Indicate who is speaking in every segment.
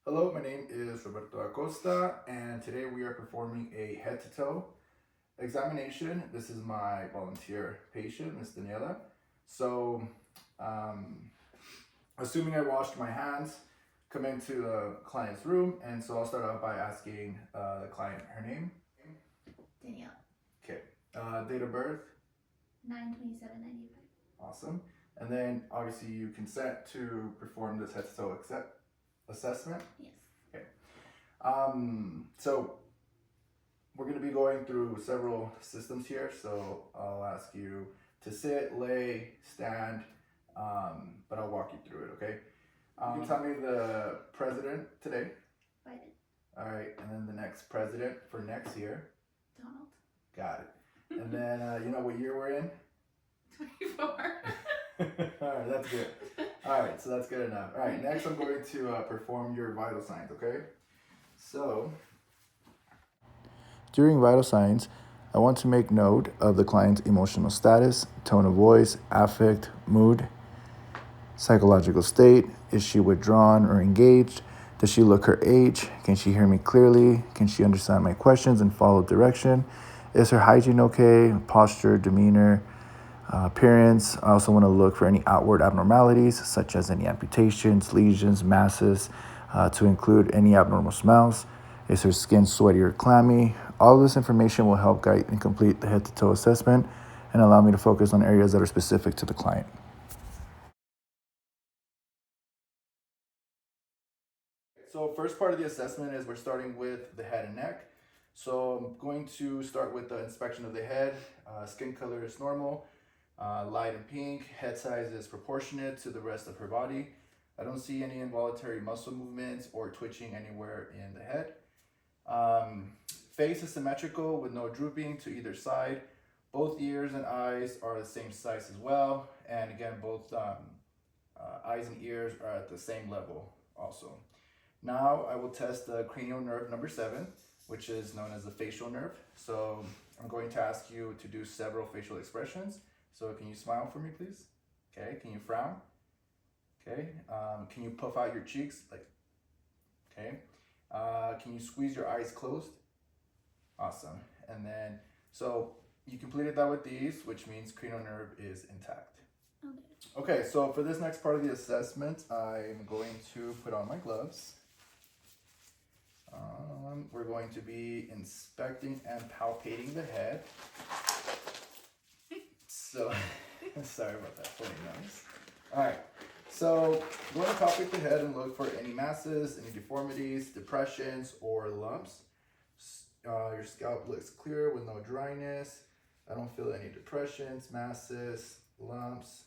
Speaker 1: Hello, my name is Roberto Acosta, and today we are performing a head to toe examination. This is my volunteer patient, Miss Daniela. So, um, assuming I washed my hands, come into the client's room, and so I'll start out by asking the client her name.
Speaker 2: Danielle,
Speaker 1: Okay. Date of birth.
Speaker 2: 9/27/95.
Speaker 1: Awesome. And then obviously you consent to perform this head to toe assessment.
Speaker 2: Yes.
Speaker 1: Okay. So we're going to be going through several systems here. So I'll ask you to sit, lay, stand, but I'll walk you through it, okay? You can tell me the president today.
Speaker 2: Biden.
Speaker 1: All right, and then the next president for next year.
Speaker 2: Donald.
Speaker 1: Got it. And then you know what year we're in?
Speaker 2: 24.
Speaker 1: All right, that's good. All right, so that's good enough. All right, next I'm going to perform your vital signs, okay? So, during vital signs, I want to make note of the client's emotional status, tone of voice, affect, mood, psychological state. Is she withdrawn or engaged? Does she look her age? Can she hear me clearly? Can she understand my questions and follow direction? Is her hygiene okay? Posture, demeanor, appearance. I also want to look for any outward abnormalities, such as any amputations, lesions, masses, to include any abnormal smells. Is her skin sweaty or clammy? All of this information will help guide and complete the head to toe assessment and allow me to focus on areas that are specific to the client. So first part of the assessment is we're starting with the head and neck. So I'm going to start with the inspection of the head. Skin color is normal, light and pink. Head size is proportionate to the rest of her body. I don't see any involuntary muscle movements or twitching anywhere in the head. Face is symmetrical with no drooping to either side. Both ears and eyes are the same size as well. And again, both eyes and ears are at the same level also. Now I will test the cranial nerve number 7, which is known as the facial nerve. So I'm going to ask you to do several facial expressions. So can you smile for me, please? Okay, can you frown? Okay, can you puff out your cheeks? Okay. Can you squeeze your eyes closed? Awesome. And then, so you completed that with these, which means cranial nerve is intact. Okay, so for this next part of the assessment, I'm going to put on my gloves. We're going to be inspecting and palpating the head. So, sorry about that funny noise. All right, so you want to palpate the head and look for any masses, any deformities, depressions, or lumps. Your scalp looks clear with no dryness. I don't feel any depressions, masses, lumps.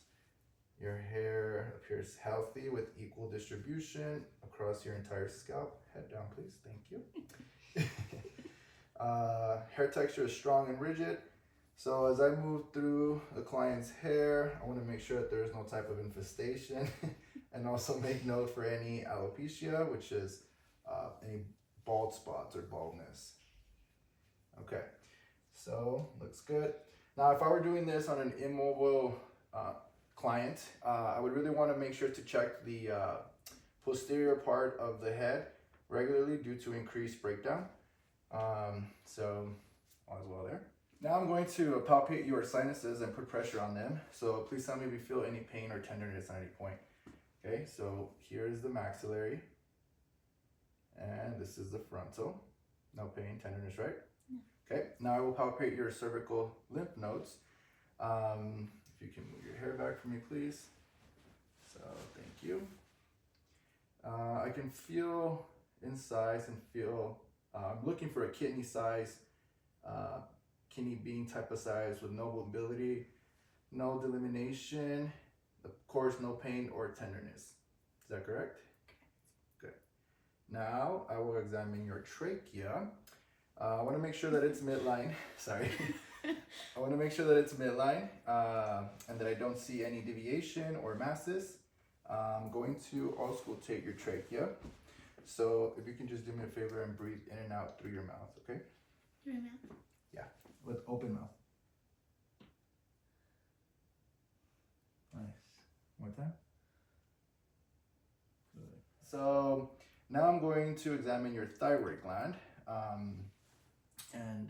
Speaker 1: Your hair appears healthy with equal distribution across your entire scalp. Head down, please. Thank you. Hair texture is strong and rigid. So as I move through the client's hair, I want to make sure that there is no type of infestation and also make note for any alopecia, which is any bald spots or baldness. Okay, so looks good. Now, if I were doing this on an immobile client, I would really want to make sure to check the posterior part of the head regularly due to increased breakdown. So all is well there. Now I'm going to palpate your sinuses and put pressure on them. So please tell me if you feel any pain or tenderness at any point. Okay, so here's the maxillary. And this is the frontal. No pain, tenderness, right?
Speaker 2: No.
Speaker 1: Okay, now I will palpate your cervical lymph nodes. If you can move your hair back for me, please. So thank you. I can feel insides and feel, I'm looking for a kidney size, kidney bean type of size with no mobility, no delimitation, of course, no pain or tenderness. Is that correct? Good. Now I will examine your trachea. I want to make sure that it's midline. Sorry. I want to make sure that it's midline and that I don't see any deviation or masses. I'm going to auscultate your trachea. So if you can just do me a favor and breathe in and out through your mouth, okay?
Speaker 2: Through your mouth?
Speaker 1: Yeah, with open mouth. Nice. One more time. Good. So Now I'm going to examine your thyroid gland. And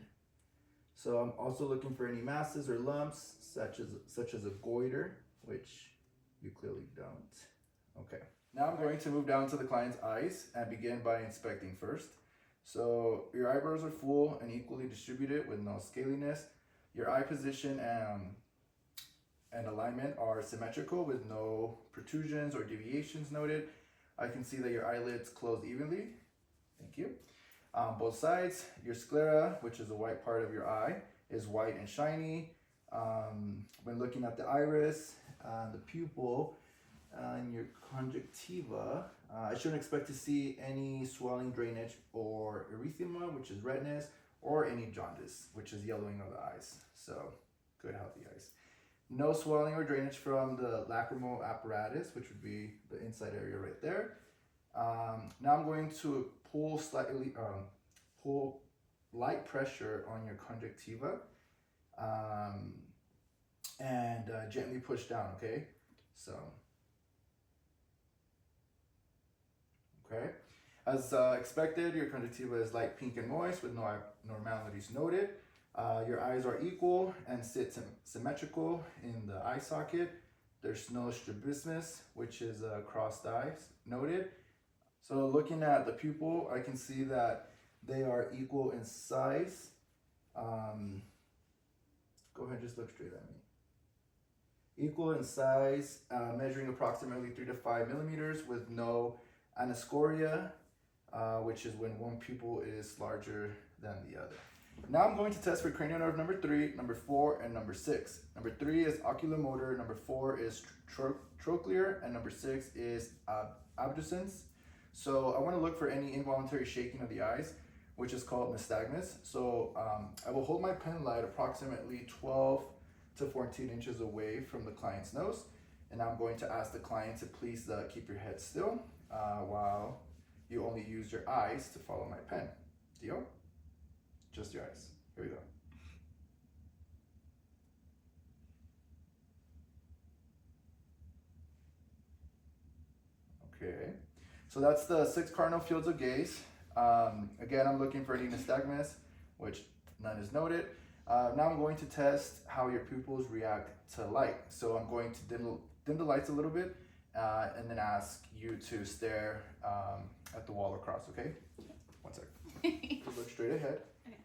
Speaker 1: so I'm also looking for any masses or lumps, such as a goiter, which you clearly don't. Okay. Now I'm going to move down to the client's eyes and begin by inspecting first. So your eyebrows are full and equally distributed with no scaliness. Your eye position and alignment are symmetrical with no protrusions or deviations noted. I can see that your eyelids close evenly. Thank you. Both sides, your sclera, which is the white part of your eye, is white and shiny. When looking at the iris, the pupil, and your conjunctiva, I shouldn't expect to see any swelling, drainage, or erythema, which is redness, or any jaundice, which is yellowing of the eyes. So, good, healthy eyes. No swelling or drainage from the lacrimal apparatus, which would be the inside area right there. Now I'm going to pull light pressure on your conjunctiva, and gently push down, okay? So, okay. As expected, your conjunctiva is light pink and moist with no abnormalities noted. Your eyes are equal and sit symmetrical in the eye socket. There's no strabismus, which is crossed eyes, noted. So looking at the pupil, I can see that they are equal in size. Go ahead, just look straight at me. Equal in size, measuring approximately 3 to 5 millimeters with no anoscoria, which is when one pupil is larger than the other. Now I'm going to test for cranial nerve number 3, number 4, and number 6. Number 3 is oculomotor, number 4 is trochlear, and number 6 is abducens. So I want to look for any involuntary shaking of the eyes, which is called nystagmus. So I will hold my pen light approximately 12 to 14 inches away from the client's nose, and I'm going to ask the client to please keep your head still while you only use your eyes to follow my pen. Deal? Just your eyes. Here we go. Okay, so that's the 6 cardinal fields of gaze. Again, I'm looking for any nystagmus, which none is noted. Now I'm going to test how your pupils react to light. So I'm going to dim the lights a little bit and then ask you to stare at the wall across, okay? 1 second. Look straight ahead.
Speaker 2: Okay.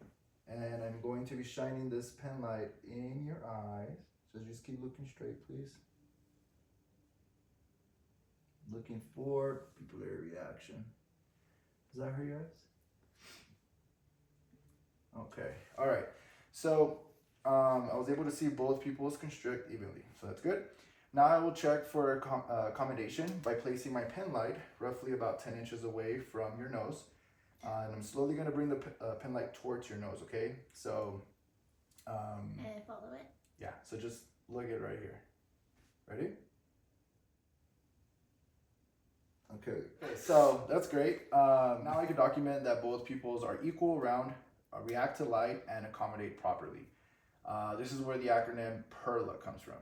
Speaker 1: And I'm going to be shining this pen light in your eyes. So just keep looking straight, please. Looking for pupillary reaction. Does that hurt your eyes? Okay, all right. So I was able to see both pupils constrict evenly, so that's good. Now I will check for accommodation by placing my pen light roughly about 10 inches away from your nose. And I'm slowly going to bring the pen light towards your nose, okay? So,
Speaker 2: And follow it.
Speaker 1: yeah, so just look at it right here. Ready? Okay, so that's great. Now I can document that both pupils are equal, round, react to light, and accommodate properly. This is where the acronym PERLA comes from.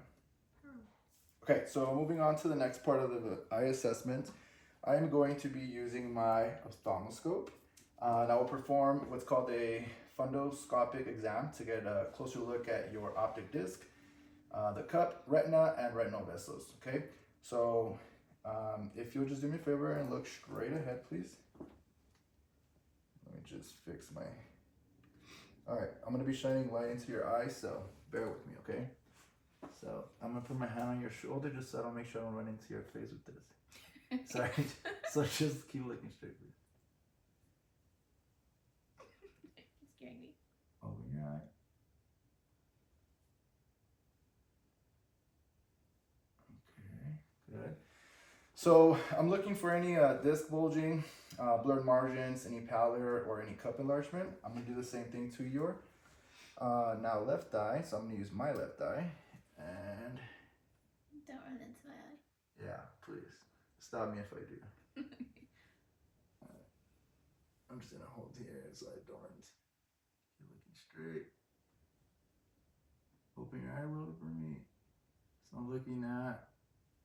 Speaker 1: Okay, so moving on to the next part of the eye assessment, I am going to be using my ophthalmoscope. And I will perform what's called a fundoscopic exam to get a closer look at your optic disc, the cup, retina, and retinal vessels, okay? So if you'll just do me a favor and look straight ahead, please. Let me just fix my... All right, I'm gonna be shining light into your eye, so bear with me, okay? So I'm gonna put my hand on your shoulder just so I don't make sure I don't run into your face with this. Sorry, so just keep looking straight, please.
Speaker 2: It's scaring me.
Speaker 1: Open your eye. Okay, good. So I'm looking for any disc bulging, blurred margins, any pallor, or any cup enlargement. I'm gonna do the same thing to your now left eye. So I'm gonna use my left eye, and
Speaker 2: Don't run into my eye.
Speaker 1: yeah, please stop me if I do. I'm just gonna hold here so I don't. Keep looking straight. Open your eye a little for me. So I'm looking at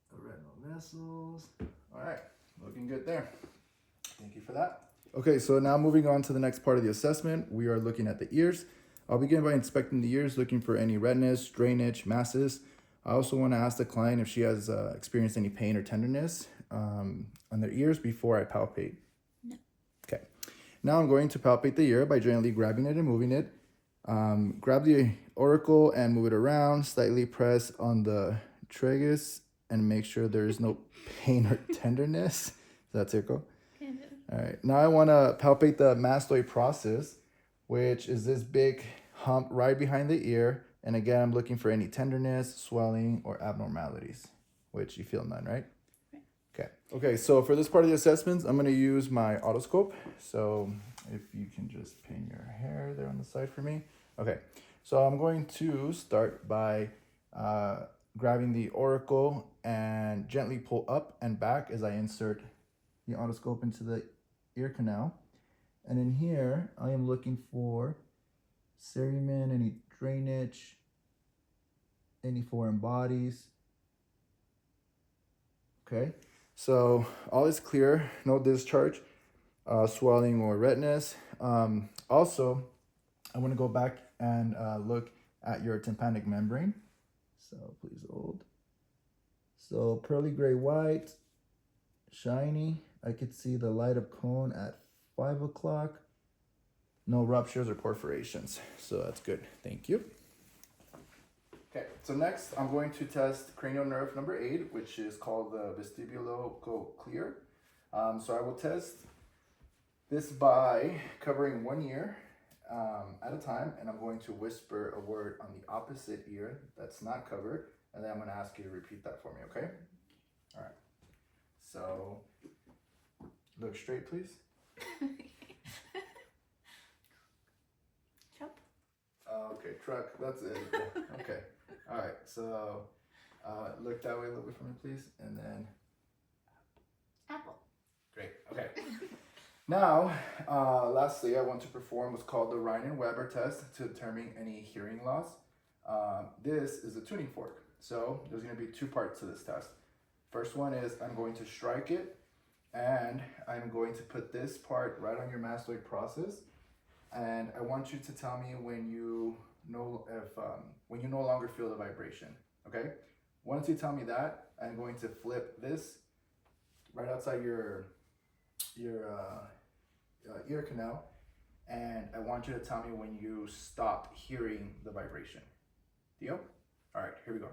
Speaker 1: the retinal vessels. All right, looking good there. Thank you for that. Okay, so now moving on to the next part of the assessment, we are looking at the ears. I'll begin by inspecting the ears, looking for any redness, drainage, masses. I also want to ask the client if she has experienced any pain or tenderness on their ears before I palpate.
Speaker 2: No.
Speaker 1: Okay. Now I'm going to palpate the ear by gently grabbing it and moving it. Grab the auricle and move it around. Slightly press on the tragus and make sure there is no pain or tenderness. Does that tickle?
Speaker 2: Kind of.
Speaker 1: All right. Now I want to palpate the mastoid process, which is this big hump right behind the ear. And again, I'm looking for any tenderness, swelling, or abnormalities, which you feel none, right? Okay. Okay, so for this part of the assessments, I'm going to use my otoscope. So if you can just pin your hair there on the side for me. Okay, so I'm going to start by grabbing the auricle and gently pull up and back as I insert the otoscope into the ear canal. And in here, I am looking for cerumen, any drainage, any foreign bodies. Okay, so all is clear, no discharge, swelling or redness. Also, I want to go back and look at your tympanic membrane. So please hold. So pearly gray white, shiny. I could see the light of cone at 5 o'clock. No ruptures or perforations, so that's good. Thank you. Okay, so next I'm going to test cranial nerve number 8, which is called the vestibulocochlear. So I will test this by covering one ear at a time, and I'm going to whisper a word on the opposite ear that's not covered, and then I'm going to ask you to repeat that for me, okay? All right. So look straight, please.
Speaker 2: Trump.
Speaker 1: Okay, truck, that's it. Okay. All right, so look that way a little bit for me, please, and then
Speaker 2: Apple.
Speaker 1: great. Okay. Now, lastly, I want to perform what's called the Ryan-Weber test to determine any hearing loss. This is a tuning fork, so there's going to be 2 parts to this test. First one is I'm going to strike it, and I'm going to put this part right on your mastoid process, and I want you to tell me when you know if when you no longer feel the vibration. Okay. Once you tell me that, I'm going to flip this right outside your ear canal, and I want you to tell me when you stop hearing the vibration. Deal? All right, here we go.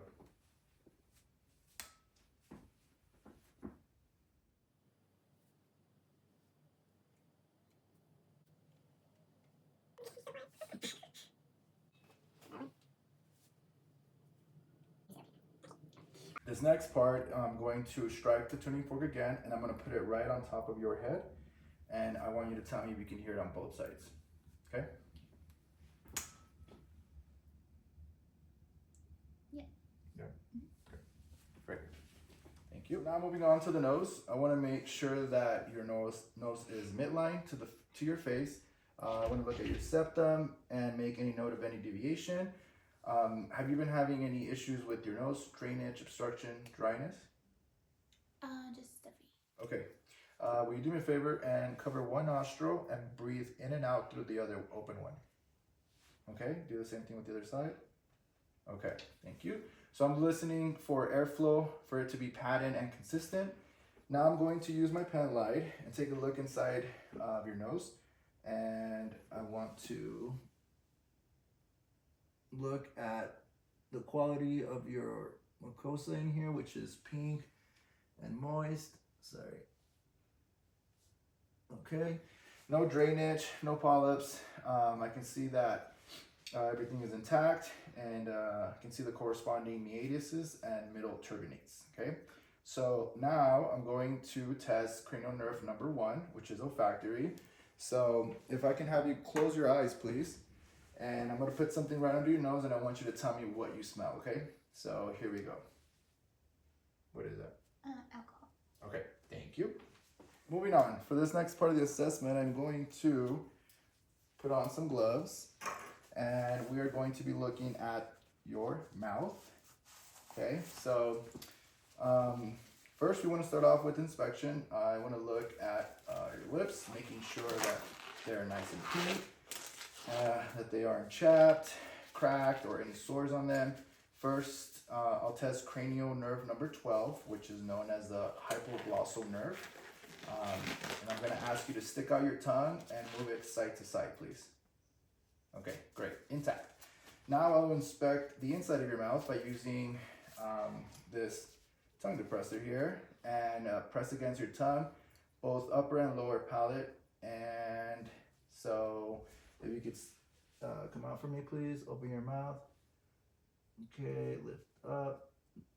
Speaker 1: This next part, I'm going to strike the tuning fork again, and I'm going to put it right on top of your head, and I want you to tell me if you can hear it on both sides. Okay?
Speaker 2: Yeah.
Speaker 1: Yeah. Okay. Great. Thank you. Now moving on to the nose, I want to make sure that your nose is midline to your face. I want to look at your septum and make any note of any deviation. Have you been having any issues with your nose, drainage, obstruction, dryness?
Speaker 2: Just stuffy.
Speaker 1: Okay. Will you do me a favor and cover one nostril and breathe in and out through the other open one? Okay, do the same thing with the other side. Okay, thank you. So I'm listening for airflow, for it to be patterned and consistent. Now I'm going to use my pen light and take a look inside of your nose. And I want to look at the quality of your mucosa in here, which is pink and moist. Sorry. Okay, no drainage, no polyps. I can see that everything is intact, and I can see the corresponding meatuses and middle turbinates. Okay, so now I'm going to test cranial nerve number 1, which is olfactory. So if I can have you close your eyes, please. And I'm going to put something right under your nose, and I want you to tell me what you smell, okay? So here we go. What is that?
Speaker 2: Alcohol.
Speaker 1: Okay, thank you. Moving on. For this next part of the assessment, I'm going to put on some gloves, and we are going to be looking at your mouth. Okay, so first, we want to start off with inspection. I want to look at your lips, making sure that they're nice and pink, that they aren't chapped, cracked, or any sores on them. First, I'll test cranial nerve number 12, which is known as the hypoglossal nerve. And I'm going to ask you to stick out your tongue and move it side to side, please. Okay, great, intact. Now I'll inspect the inside of your mouth by using this tongue depressor here, and press against your tongue, both upper and lower palate. And so if you could come out for me, please. Open your mouth. Okay, lift up,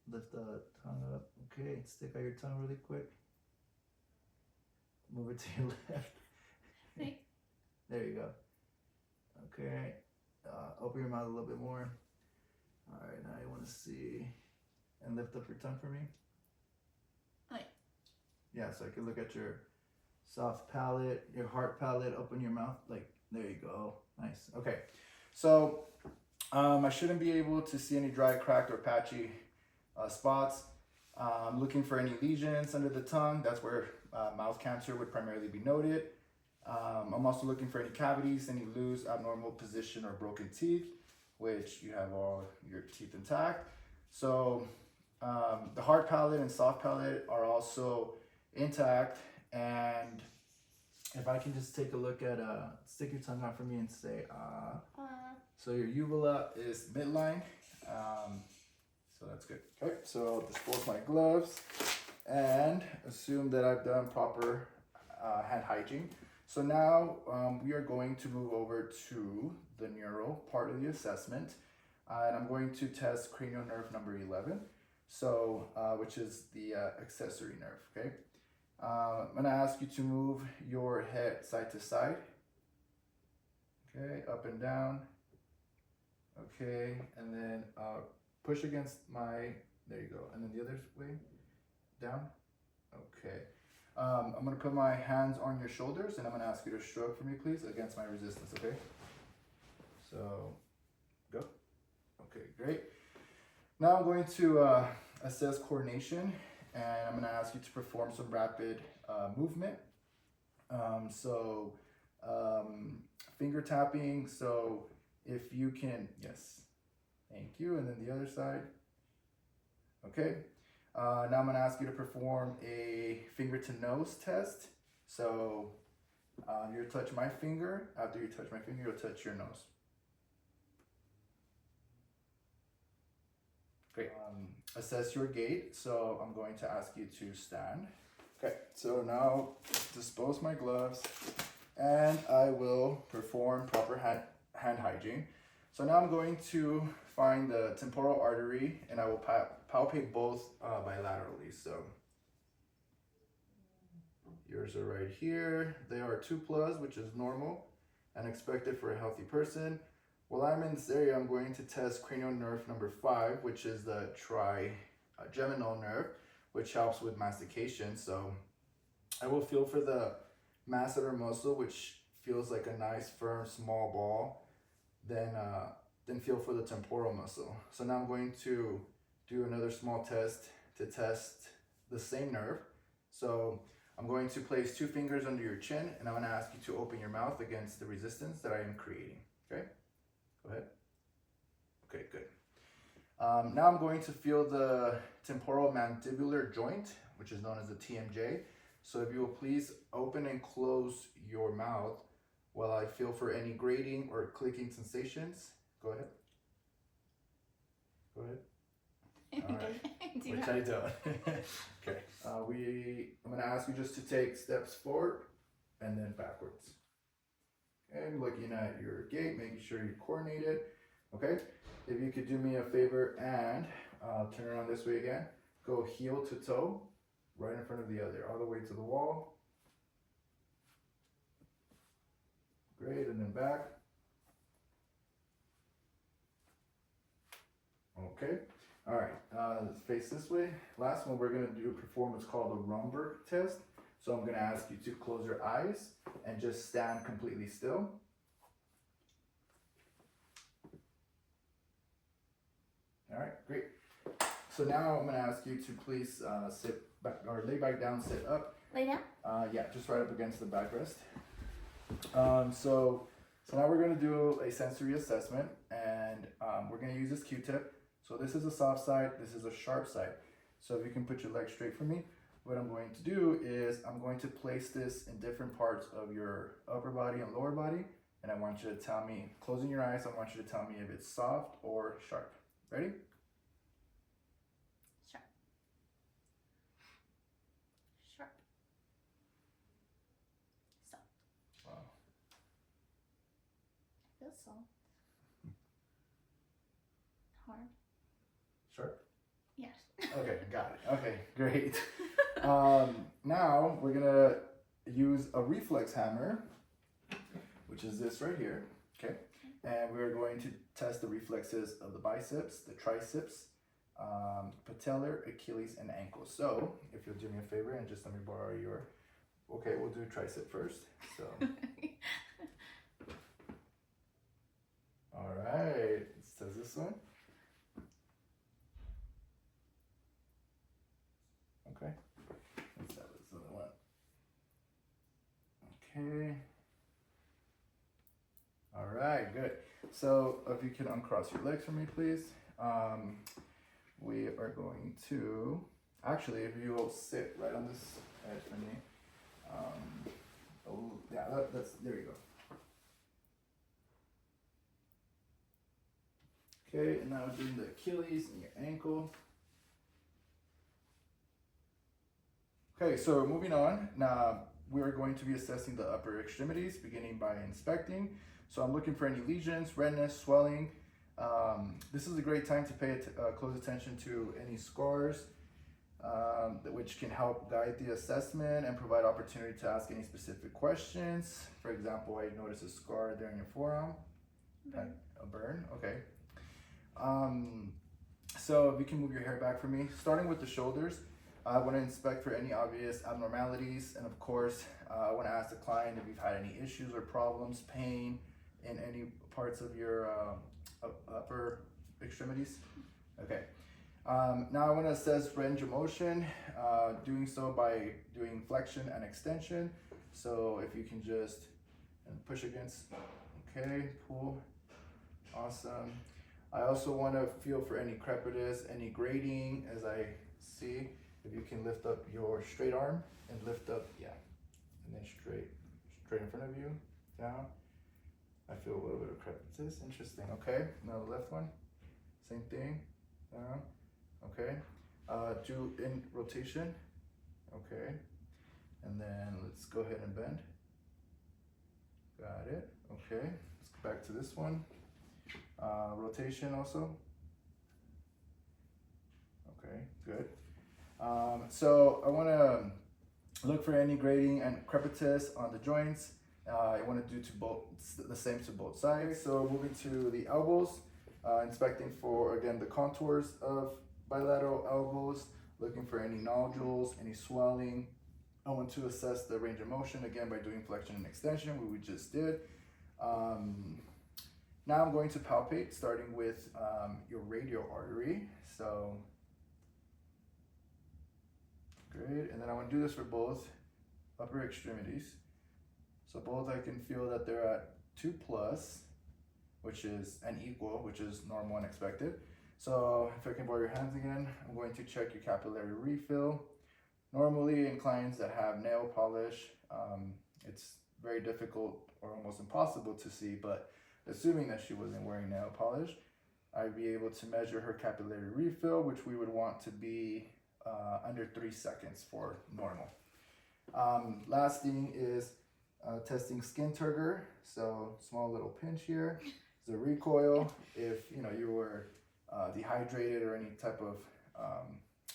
Speaker 1: lift the tongue up. Okay, stick out your tongue really quick. Move it to your left. There you go. Okay, open your mouth a little bit more. All right, now you want to see, and lift up your tongue for me.
Speaker 2: Wait.
Speaker 1: Yeah, so I can look at your soft palate, your hard palate. Open your mouth, like, there you go. Nice. Okay, so I shouldn't be able to see any dry, cracked, or patchy spots. I'm looking for any lesions under the tongue. That's where mouth cancer would primarily be noted. I'm also looking for any cavities, any loose, abnormal position, or broken teeth, which you have all your teeth intact. So the hard palate and soft palate are also intact. And if I can just take a look at, stick your tongue out for me and say, so your uvula is midline. So that's good. Okay, so I'll dispose my gloves and assume that I've done proper hand hygiene. So now we are going to move over to the neural part of the assessment, and I'm going to test cranial nerve number 11, so which is the accessory nerve. Okay, I'm going to ask you to move your head side to side. Okay, up and down. Okay, and then push against my. There you go, and then the other way, down. Okay. I'm going to put my hands on your shoulders, and I'm going to ask you to shrug for me, please, against my resistance, okay? So, go. Okay, great. Now I'm going to assess coordination, and I'm going to ask you to perform some rapid movement. Finger tapping, so if you can, yes, thank you, and then the other side. Okay. Now I'm going to ask you to perform a finger to nose test. So you'll touch my finger. After you touch my finger, you'll touch your nose. Great. Assess your gait. So I'm going to ask you to stand. Okay, so now dispose my gloves and I will perform proper hand hygiene. So now I'm going to find the temporal artery and I will palpate both bilaterally. So yours are right here. They are 2+, which is normal and expected for a healthy person. While I'm in this area, I'm going to test cranial nerve number 5, which is the trigeminal nerve, which helps with mastication. So I will feel for the masseter muscle, which feels like a nice, firm, small ball. Then feel for the temporal muscle. So now I'm going to do another small test to test the same nerve. So I'm going to place 2 fingers under your chin, and I'm going to ask you to open your mouth against the resistance that I am creating. Okay, go ahead. Okay, good. Now I'm going to feel the temporal mandibular joint, which is known as the TMJ. So if you will please open and close your mouth while I feel for any grating or clicking sensations. Go ahead. Go ahead. All right. Which I don't. Okay. I'm going to ask you just to take steps forward and then backwards. And looking at your gait, making sure you're coordinated. Okay. If you could do me a favor and turn around this way again. Go heel to toe, right in front of the other, all the way to the wall. Great, and then back. Okay, all right, let's face this way. Last one we're gonna perform what's called a Romberg test. So I'm gonna ask you to close your eyes and just stand completely still. All right, great. So now I'm gonna ask you to please sit back, or lay back down, sit up.
Speaker 2: Lay down?
Speaker 1: Yeah, just right up against the backrest. So now we're gonna do a sensory assessment, and we're gonna use this Q-tip. So this is a soft side, this is a sharp side. So if you can put your leg straight for me, what I'm going to do is I'm going to place this in different parts of your upper body and lower body, and I want you to tell me, closing your eyes, I want you to tell me if it's soft or sharp. Ready?
Speaker 2: Sharp. Sharp. Soft.
Speaker 1: Wow.
Speaker 2: Feels soft. Hard.
Speaker 1: Sharp?
Speaker 2: Yes.
Speaker 1: Okay, got it. Okay, great. Now we're gonna use a reflex hammer, which is this right here, okay? And we're going to test the reflexes of the biceps, the triceps, patellar, Achilles, and ankle. So if you'll do me a favor and just let me borrow your, okay, we'll do tricep first. So, all right, it says this one. Okay, let's have this other one. Okay. All right, good. So if you can uncross your legs for me, please. We are going to, actually, if you will sit right on this edge for me. Oh, yeah, that's, there you go. Okay, and now we're doing the Achilles and your ankle. Okay, so moving on. Now we're going to be assessing the upper extremities, beginning by inspecting. So I'm looking for any lesions, redness, swelling. This is a great time to pay close attention to any scars, which can help guide the assessment and provide opportunity to ask any specific questions. For example, I noticed a scar there in your forearm.
Speaker 2: Burn.
Speaker 1: A burn, okay. So if you can move your hair back for me, starting with the shoulders. I want to inspect for any obvious abnormalities, and of course, I want to ask the client if you've had any issues or problems, pain in any parts of your upper extremities. Okay. Now I want to assess range of motion, doing so by doing flexion and extension. So if you can just push against, okay, pull, awesome. I also want to feel for any crepitus, any grating, as I see. If you can lift up your straight arm and lift up, yeah, and then straight in front of you, down. I feel a little bit of crepitus, interesting. Okay, now the left one, same thing, down, okay. Do in rotation, okay. And then let's go ahead and bend. Got it, okay. Let's go back to this one. Rotation also. Okay, good. So I want to look for any grating and crepitus on the joints. I want to do the same to both sides. So moving to the elbows, inspecting for, again, the contours of bilateral elbows, looking for any nodules, any swelling. I want to assess the range of motion, again, by doing flexion and extension, what we just did. Now I'm going to palpate, starting with your radial artery. So, great, and then I want to do this for both upper extremities. So both, I can feel that they're at 2+, which is an equal, which is normal and expected. So if I can borrow your hands again, I'm going to check your capillary refill. Normally in clients that have nail polish, it's very difficult or almost impossible to see, but assuming that she wasn't wearing nail polish, I'd be able to measure her capillary refill, which we would want to be under 3 seconds for normal. Last thing is testing skin turgor. So small little pinch here. The recoil, if you were dehydrated or any type of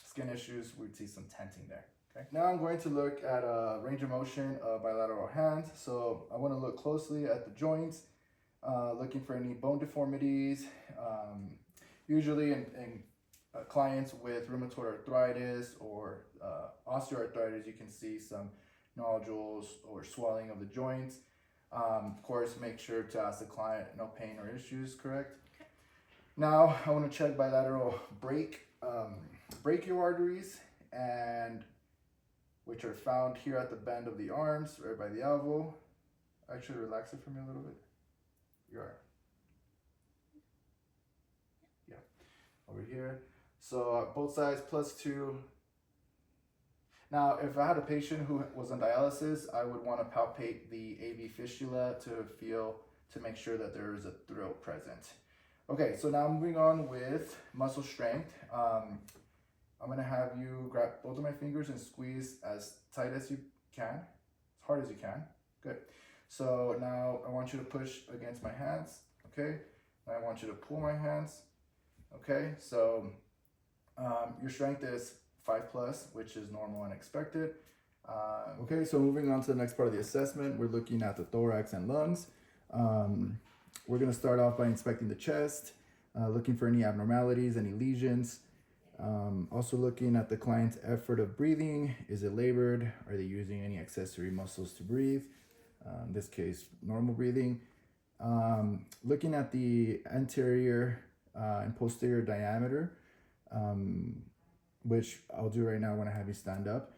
Speaker 1: skin issues, we'd see some tenting there. Okay. Now I'm going to look at range of motion of bilateral hands. So I want to look closely at the joints, looking for any bone deformities. Usually in clients with rheumatoid arthritis or osteoarthritis, you can see some nodules or swelling of the joints. Of course, make sure to ask the client no pain or issues, correct? Okay. Now I want to check bilateral brachial arteries and which are found here at the bend of the arms, right by the elbow. Actually, relax it for me a little bit. You are. Yeah, over here. So both sides +2. Now, if I had a patient who was on dialysis, I would want to palpate the AV fistula to make sure that there is a throat present. Okay, so now moving on with muscle strength. I'm going to have you grab both of my fingers and squeeze as tight as you can, as hard as you can. Good. So now I want you to push against my hands, okay? And I want you to pull my hands, okay? So your strength is 5+, which is normal and expected. Okay, so moving on to the next part of the assessment, we're looking at the thorax and lungs. We're gonna start off by inspecting the chest, looking for any abnormalities, any lesions. Also looking at the client's effort of breathing. Is it labored? Are they using any accessory muscles to breathe? In this case, normal breathing. Looking at the anterior and posterior diameter, which I'll do right now when I have you stand up.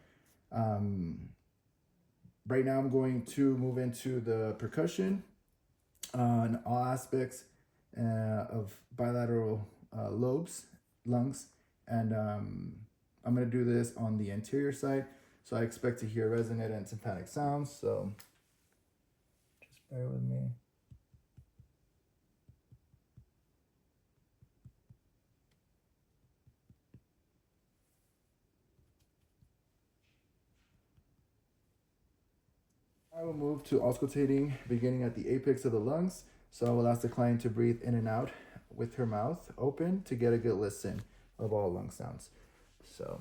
Speaker 1: Right now I'm going to move into the percussion on all aspects of bilateral lungs, and I'm going to do this on the anterior side, so I expect to hear resonant and tympanic sounds, so just bear with me. I will move to auscultating, beginning at the apex of the lungs. So I will ask the client to breathe in and out with her mouth open to get a good listen of all lung sounds. So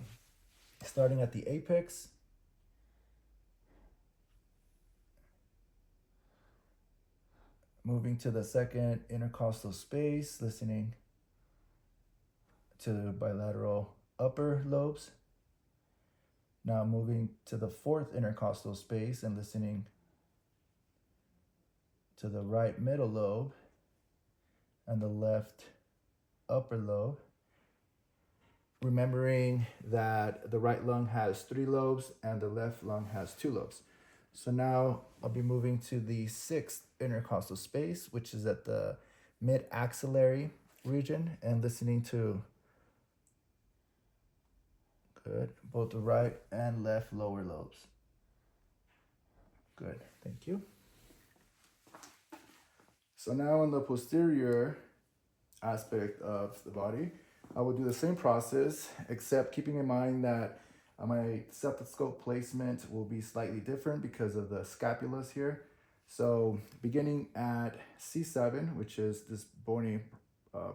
Speaker 1: starting at the apex. Moving to the second intercostal space, listening to the bilateral upper lobes. Now moving to the fourth intercostal space and listening to the right middle lobe and the left upper lobe. Remembering that the right lung has 3 lobes and the left lung has 2 lobes. So now I'll be moving to the sixth intercostal space, which is at the mid-axillary region, and listening to both the right and left lower lobes. Good, thank you. So now in the posterior aspect of the body, I will do the same process, except keeping in mind that my stethoscope placement will be slightly different because of the scapulas here. So beginning at C7, which is this bony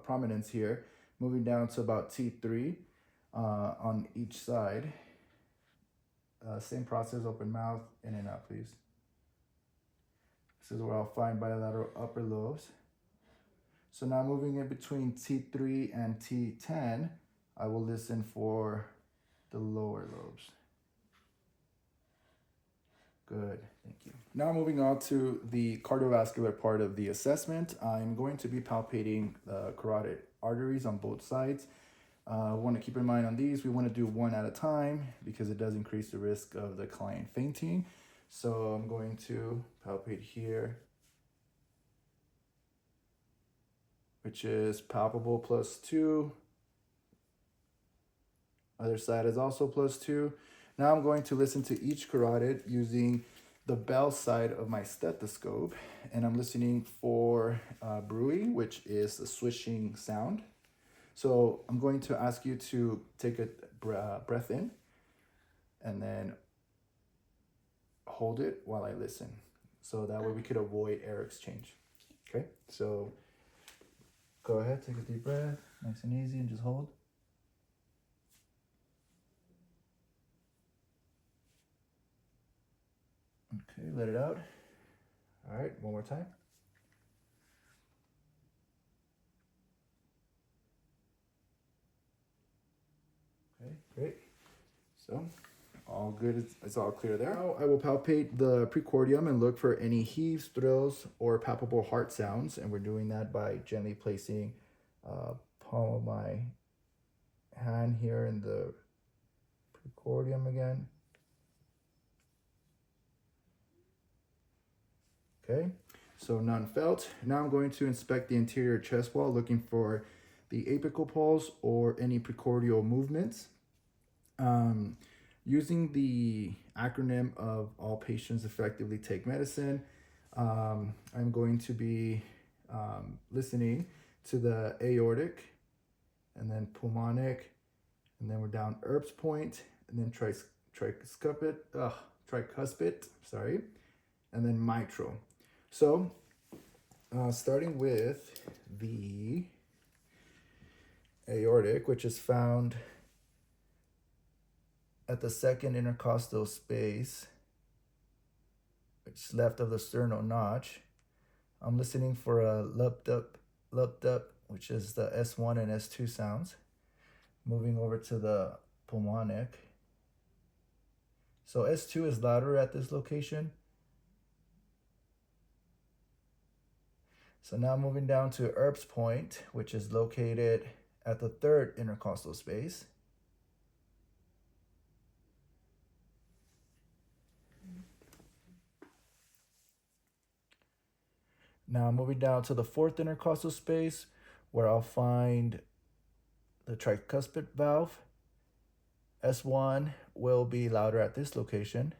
Speaker 1: prominence here, moving down to about T3 on each side. Same process, open mouth, in and out, please. This is where I'll find bilateral upper lobes. So now moving in between T3 and T10, I will listen for the lower lobes. Good, thank you. Now moving on to the cardiovascular part of the assessment, I'm going to be palpating the carotid arteries on both sides. Want to keep in mind on these, we want to do one at a time because it does increase the risk of the client fainting. So I'm going to palpate here, which is palpable +2. Other side is also +2. Now I'm going to listen to each carotid using the bell side of my stethoscope, and I'm listening for bruit, which is the swishing sound. So I'm going to ask you to take a breath in and then hold it while I listen. So that way we could avoid air exchange. Okay, so go ahead, take a deep breath, nice and easy, and just hold. Okay, let it out. All right, one more time. Okay, great. So, all good, it's all clear there. Now I will palpate the precordium and look for any heaves, thrills, or palpable heart sounds. And we're doing that by gently placing palm of my hand here in the precordium again. Okay, so none felt. Now I'm going to inspect the interior chest wall, looking for the apical pulse or any precordial movements. Um, Using the acronym of all patients effectively take medicine, I'm going to be listening to the aortic, and then pulmonic, and then we're down Erb's point, and then tricuspid, sorry, and then mitral. So, starting with the aortic, which is found at the second intercostal space, which is left of the sternal notch. I'm listening for a luped up, which is the S1 and S2 sounds. Moving over to the pulmonic. So S2 is louder at this location. So now moving down to Erb's point, which is located at the third intercostal space. Now moving down to the fourth intercostal space, where I'll find the tricuspid valve. S1 will be louder at this location.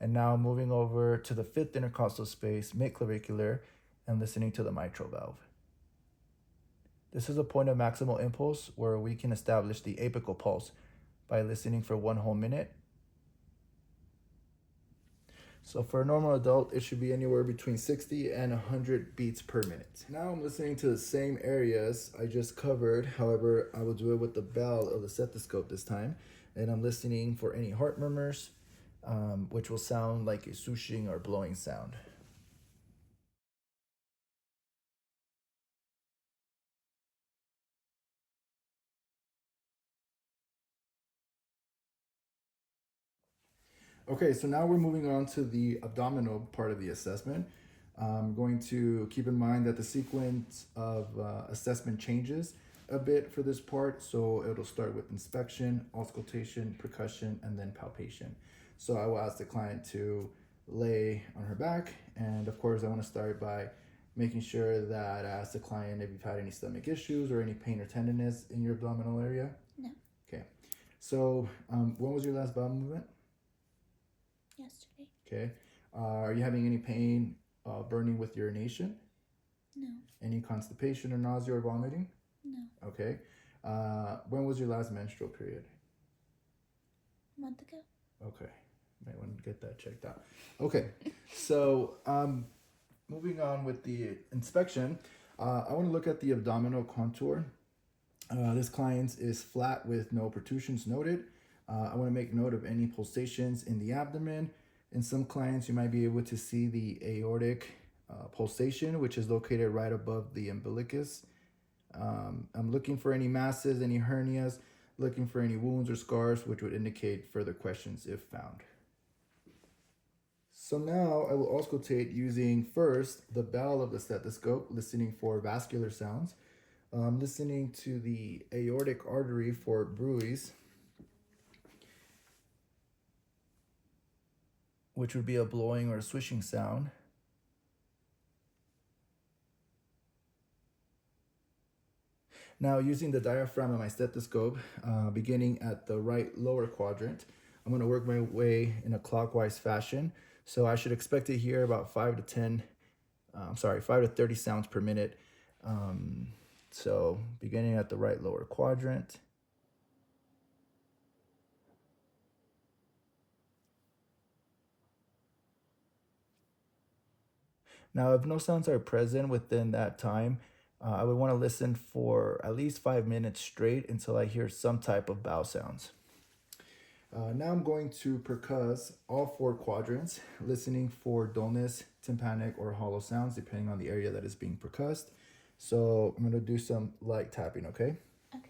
Speaker 1: And now moving over to the fifth intercostal space, midclavicular, and listening to the mitral valve. This is a point of maximal impulse where we can establish the apical pulse by listening for 1 whole minute. So for a normal adult, it should be anywhere between 60 and 100 beats per minute. Now I'm listening to the same areas I just covered. However, I will do it with the bell of the stethoscope this time. And I'm listening for any heart murmurs, which will sound like a swooshing or blowing sound. Okay, so now we're moving on to the abdominal part of the assessment. I'm going to keep in mind that the sequence of assessment changes a bit for this part. So it'll start with inspection, auscultation, percussion, and then palpation. So I will ask the client to lay on her back. And of course, I want to start by making sure that I ask the client if you've had any stomach issues or any pain or tenderness in your abdominal area.
Speaker 2: No.
Speaker 1: Okay. So when was your last bowel movement?
Speaker 2: Yesterday.
Speaker 1: Okay. Are you having any pain burning with urination?
Speaker 2: No.
Speaker 1: Any constipation or nausea or vomiting?
Speaker 2: No.
Speaker 1: Okay. When was your last menstrual period?
Speaker 2: A month ago.
Speaker 1: Okay. Might want to get that checked out. Okay. So moving on with the inspection, I want to look at the abdominal contour. This client is flat with no protrusions noted. I want to make note of any pulsations in the abdomen. In some clients, you might be able to see the aortic pulsation, which is located right above the umbilicus. I'm looking for any masses, any hernias, looking for any wounds or scars, which would indicate further questions if found. So now I will auscultate using first the bell of the stethoscope, listening for vascular sounds. Listening to the aortic artery for bruits, which would be a blowing or a swishing sound. Now, using the diaphragm of my stethoscope, beginning at the right lower quadrant, I'm going to work my way in a clockwise fashion. So I should expect to hear about 5 to 30 sounds per minute. So beginning at the right lower quadrant. Now, if no sounds are present within that time, I would want to listen for at least 5 minutes straight until I hear some type of bowel sounds. Now I'm going to percuss all 4 quadrants, listening for dullness, tympanic, or hollow sounds, depending on the area that is being percussed. So I'm going to do some light tapping, okay?
Speaker 2: Okay.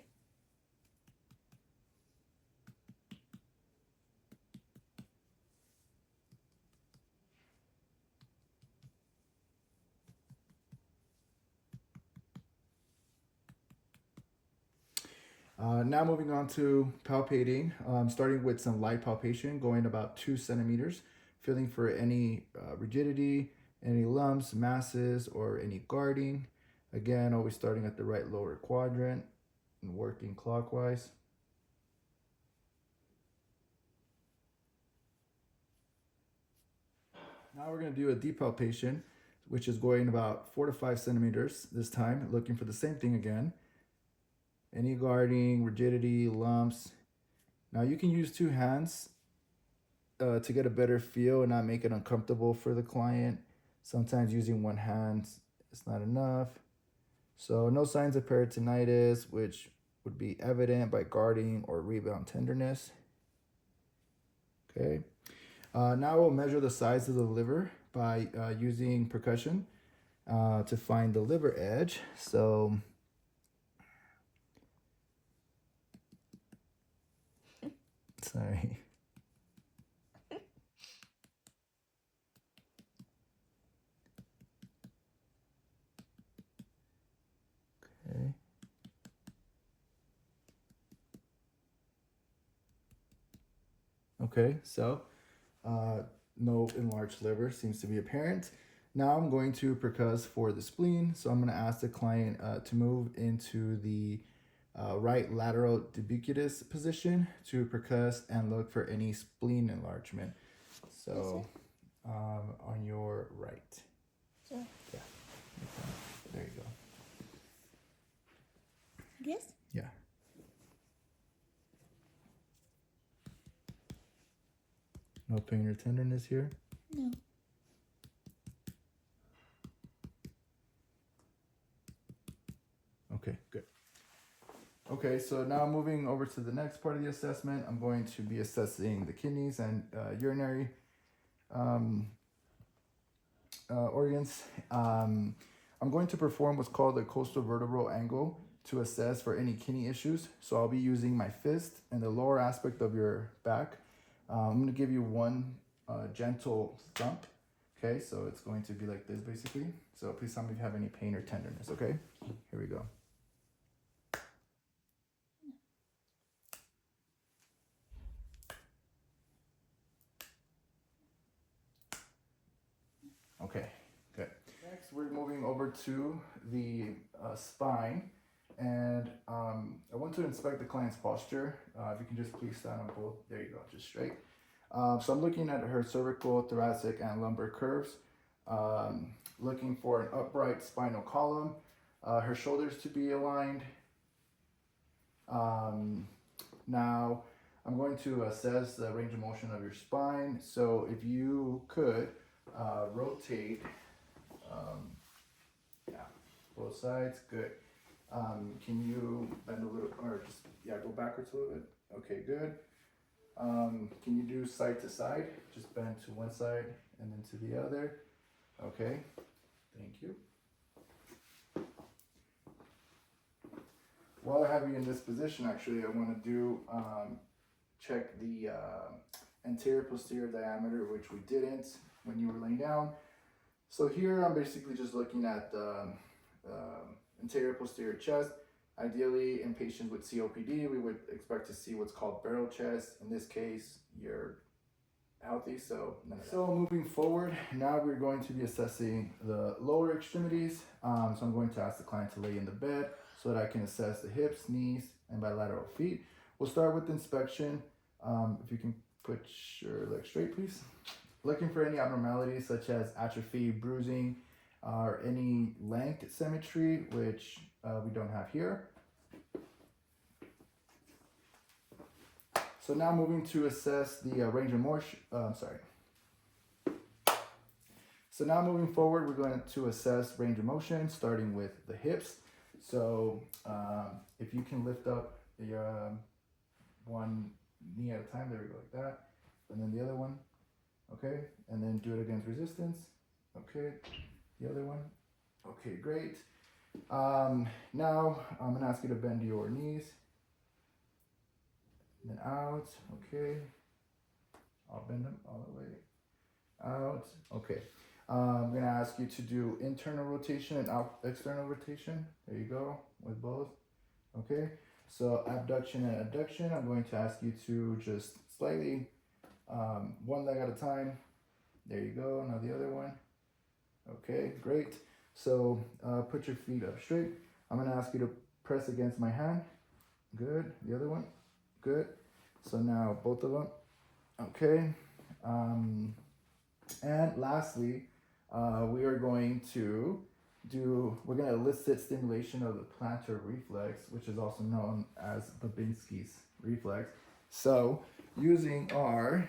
Speaker 1: Now moving on to palpating, starting with some light palpation, going about 2 centimeters feeling for any rigidity, any lumps, masses, or any guarding. Again, always starting at the right lower quadrant and working clockwise. Now we're going to do a deep palpation, which is going about 4 to 5 centimeters this time, looking for the same thing again. Any guarding, rigidity, lumps. Now you can use 2 hands to get a better feel and not make it uncomfortable for the client. Sometimes using 1 hand is not enough. So no signs of peritonitis, which would be evident by guarding or rebound tenderness. Okay. Now we'll measure the size of the liver by using percussion to find the liver edge. So sorry. Okay. Okay, so no enlarged liver seems to be apparent. Now I'm going to percuss for the spleen. So I'm going to ask the client to move into the right lateral debucus position to percuss and look for any spleen enlargement. So on your right.
Speaker 2: Sure.
Speaker 1: Yeah. Okay. There you go.
Speaker 2: Yes?
Speaker 1: Yeah. No pain or tenderness here?
Speaker 2: No.
Speaker 1: Okay, good. Okay, so now moving over to the next part of the assessment, I'm going to be assessing the kidneys and urinary organs. I'm going to perform what's called a costovertebral angle to assess for any kidney issues. So I'll be using my fist and the lower aspect of your back. I'm going to give you one gentle thump. Okay, so it's going to be like this basically. So please tell me if you have any pain or tenderness, okay? Here we go. Okay, good. Next, we're moving over to the spine, and I want to inspect the client's posture. If you can just please stand on both. There you go, just straight. So I'm looking at her cervical, thoracic, and lumbar curves, looking for an upright spinal column, her shoulders to be aligned. Now, I'm going to assess the range of motion of your spine. So if you could rotate, yeah, both sides, good. Can you bend a little, or just, yeah, go backwards a little bit? Okay, good. Can you do side to side? Just bend to one side and then to the other. Okay, thank you. While I have you in this position, actually, I want to do check the anterior posterior diameter, which we didn't when you were laying down. So here I'm basically just looking at the anterior posterior chest. Ideally, in patients with COPD, we would expect to see what's called barrel chest. In this case, you're healthy, so none of that. So moving forward, now we're going to be assessing the lower extremities. So I'm going to ask the client to lay in the bed so that I can assess the hips, knees, and bilateral feet. We'll start with inspection. If you can put your leg straight, please. Looking for any abnormalities such as atrophy, bruising, or any length symmetry, which we don't have here. So now moving to assess the range of motion, So now moving forward, we're going to assess range of motion, starting with the hips. So if you can lift up the one knee at a time, there we go, like that. And then the other one, okay. And then do it against resistance, okay. The other one, okay, great. Now I'm gonna ask you to bend your knees. And then out, okay. I'll bend them all the way out, okay. I'm gonna ask you to do internal rotation and external rotation. There you go, with both, okay. So abduction and adduction, I'm going to ask you to just slightly, one leg at a time, There you go. Now the other one. Okay, great. So put your feet up straight. I'm gonna ask you to press against my hand. Good. The other one. Good. So now both of them. Okay. And lastly, we are going to we're going to elicit stimulation of the plantar reflex, which is also known as Babinski's reflex. So using our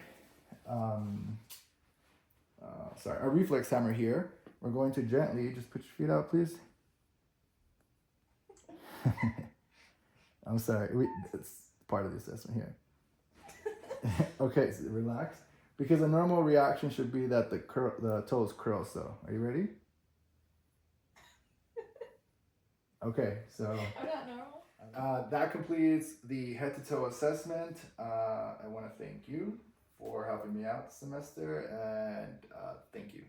Speaker 1: our reflex hammer here, we're going to gently, just put your feet out, please. I'm sorry, it's part of the assessment here. Okay, so relax. Because a normal reaction should be that the toes curl. So, are you ready? Okay, so
Speaker 2: I'm not normal.
Speaker 1: that completes the head to toe assessment. I want to thank you for helping me out this semester, and thank you.